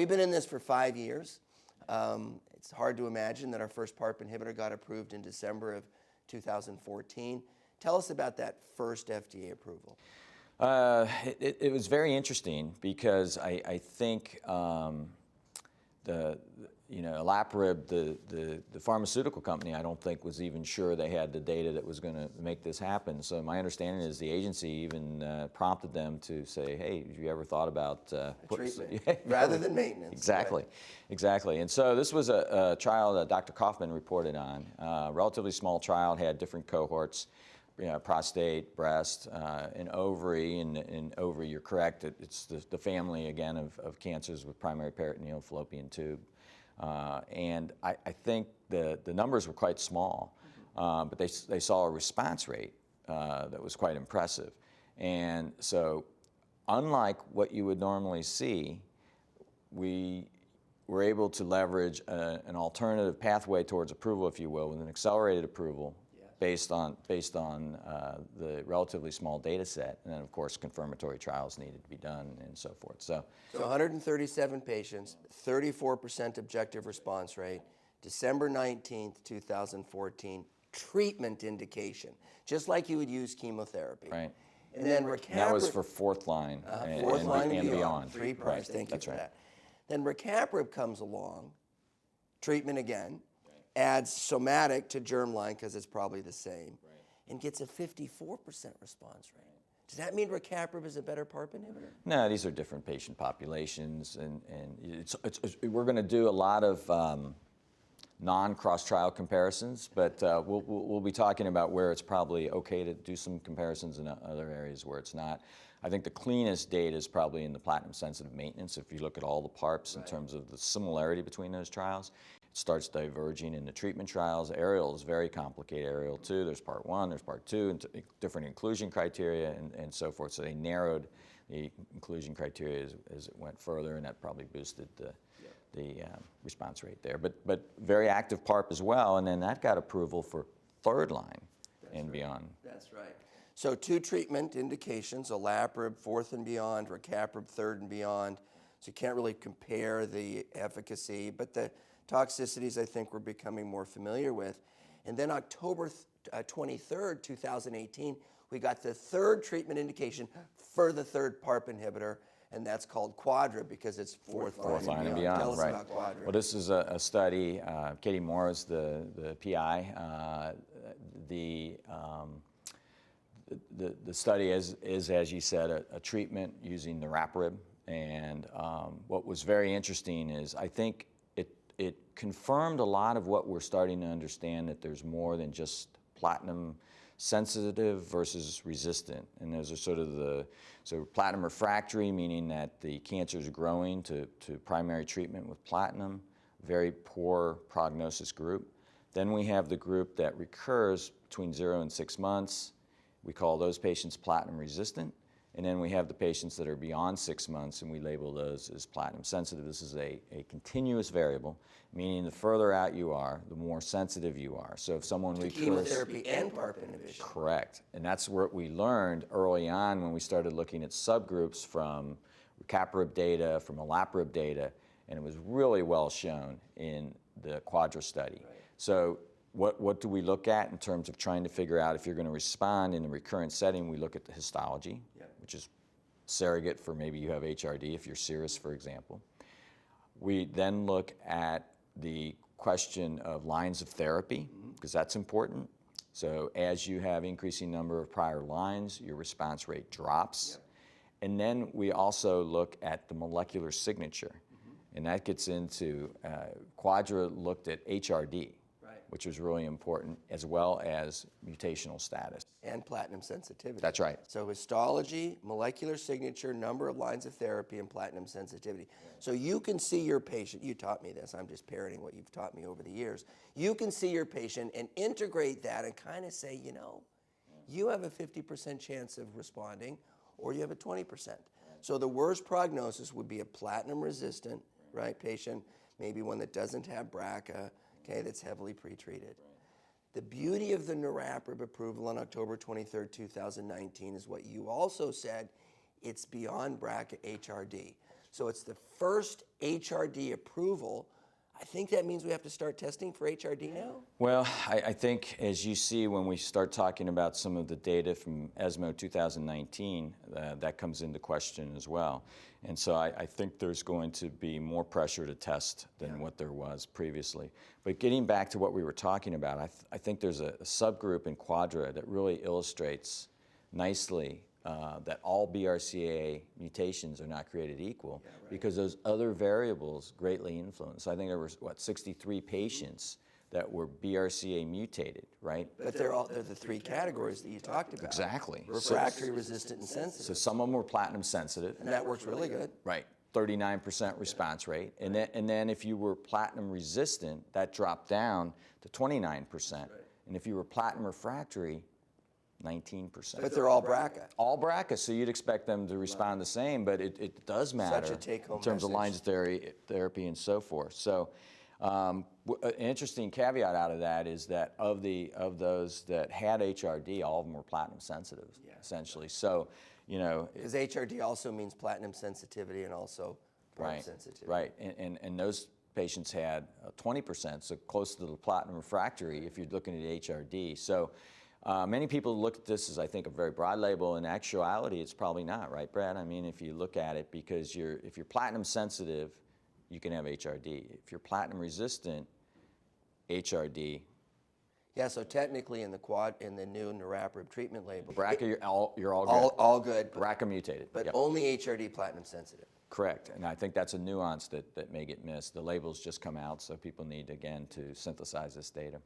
We've been in this for 5 years. It's hard to imagine that our first PARP inhibitor got approved in December of 2014. Tell us about that first FDA approval. It was very interesting because I think Olaparib, the pharmaceutical company, I don't think was even sure they had the data that was going to make this happen. So my understanding is the agency even prompted them to say, hey, have you ever thought about treatment rather than maintenance? Exactly, right. exactly. And so this was a trial that Dr. Kaufman reported on. Relatively small trial, had different cohorts. Prostate, breast, and ovary. And ovary, you're correct. It's the family, again, of cancers with primary peritoneal fallopian tube. And I think the numbers were quite small, but they saw a response rate that was quite impressive. And so unlike what you would normally see, we were able to leverage an alternative pathway towards approval, if you will, with an accelerated approval based on the relatively small data set, and then of course confirmatory trials needed to be done and so forth. So 137 patients, 34% objective response rate, December 19th, 2014, treatment indication, just like you would use chemotherapy. Right. And then Recaprib. That was for fourth line, and beyond. Three priors, thank you That's for right. that. Then Recaprib comes along, treatment again, adds somatic to germline because it's probably the same, and gets a 54% response rate. Does that mean Recaprib is a better PARP inhibitor? No, these are different patient populations, and we're going to do a lot of non-cross-trial comparisons, but we'll be talking about where it's probably okay to do some comparisons in other areas where it's not. I think the cleanest data is probably in the platinum-sensitive maintenance. If you look at all the PARPs in terms of the similarity between those trials, it starts diverging in the treatment trials. Aerial is very complicated, Aerial 2. There's Part 1, there's Part 2, and different inclusion criteria and so forth. So they narrowed the inclusion criteria as it went further, and that probably boosted the response rate there. But very active PARP as well, and then that got approval for third line and beyond. That's right. So 2 treatment indications, Olaparib, fourth and beyond, Recaprib, third and beyond. So you can't really compare the efficacy, but the toxicities I think we're becoming more familiar with. And then October 23rd, 2018, we got the third treatment indication for the third PARP inhibitor, and that's called Quadra because it's fourth line and beyond. Tell us about Quadra. Well, this is a study. Katie Moore is the PI. The study is, as you said, a treatment using niraparib. And what was very interesting is I think it confirmed a lot of what we're starting to understand, that there's more than just platinum sensitive versus resistant. And those are sort of so platinum refractory, meaning that the cancer is growing to primary treatment with platinum, very poor prognosis group. Then we have the group that recurs between 0 and 6 months. We call those patients platinum resistant. And then we have the patients that are beyond 6 months, and we label those as platinum sensitive. This is a continuous variable, meaning the further out you are, the more sensitive you are. So if someone recurs... chemotherapy and PARP inhibition. Correct. And that's what we learned early on when we started looking at subgroups from Recaprib data, from Olaparib data, and it was really well shown in the Quadra study. Right. So what do we look at in terms of trying to figure out if you're going to respond in the recurrent setting? We look at the histology, which is surrogate for maybe you have HRD if you're serous, for example. We then look at the question of lines of therapy, because that's important. So as you have increasing number of prior lines, your response rate drops. And then we also look at the molecular signature, and that gets into, Quadra looked at HRD, which was really important, as well as mutational status. And platinum sensitivity. That's right. So histology, molecular signature, number of lines of therapy, and platinum sensitivity. So you can see your patient, you taught me this, I'm just parroting what you've taught me over the years. You can see your patient and integrate that and kind of say, you know, you have a 50% chance of responding, or you have a 20%. So the worst prognosis would be a platinum resistant, right, patient, maybe one that doesn't have BRCA, okay, that's heavily pretreated. The beauty of the niraparib approval on October 23rd, 2019 is what you also said, it's beyond BRCA HRD. So it's the first HRD approval. I think that means we have to start testing for HRD now? Well, I think as you see when we start talking about some of the data from ESMO 2019, that comes into question as well. And so I think there's going to be more pressure to test than what there was previously. But getting back to what we were talking about, I think there's a subgroup in Quadra that really illustrates nicely that all BRCA mutations are not created equal, because those other variables greatly influence. I think there was, 63 patients that were BRCA mutated, right? But they're the three categories that you talked about. Exactly. Refractory, resistant, and sensitive. So some of them were platinum sensitive. And that works really good. Right. 39% response rate. And then if you were platinum resistant, that dropped down to 29%. And if you were platinum refractory, 19%. But they're all BRCA. All BRCA, so you'd expect them to respond the same, but it does matter Such a take-home in terms of lines of therapy and so forth. So an interesting caveat out of that is that of those that had HRD, all of them were platinum sensitive, essentially. So, you know. Because HRD also means platinum sensitivity and also PARP sensitivity. Right, and those patients had 20%, so close to the platinum refractory if you're looking at HRD. So many people look at this as, I think, a very broad label. In actuality, it's probably not, right, Brad? I mean, if you look at it, because if you're platinum sensitive, you can have HRD. If you're platinum resistant, HRD. Yeah, so technically in the new niraparib treatment label, BRCA, you're all good. all good, BRCA mutated. but Yep. only HRD platinum sensitive. Correct, and I think that's a nuance that may get missed. The labels just come out, so people need, again, to synthesize this data.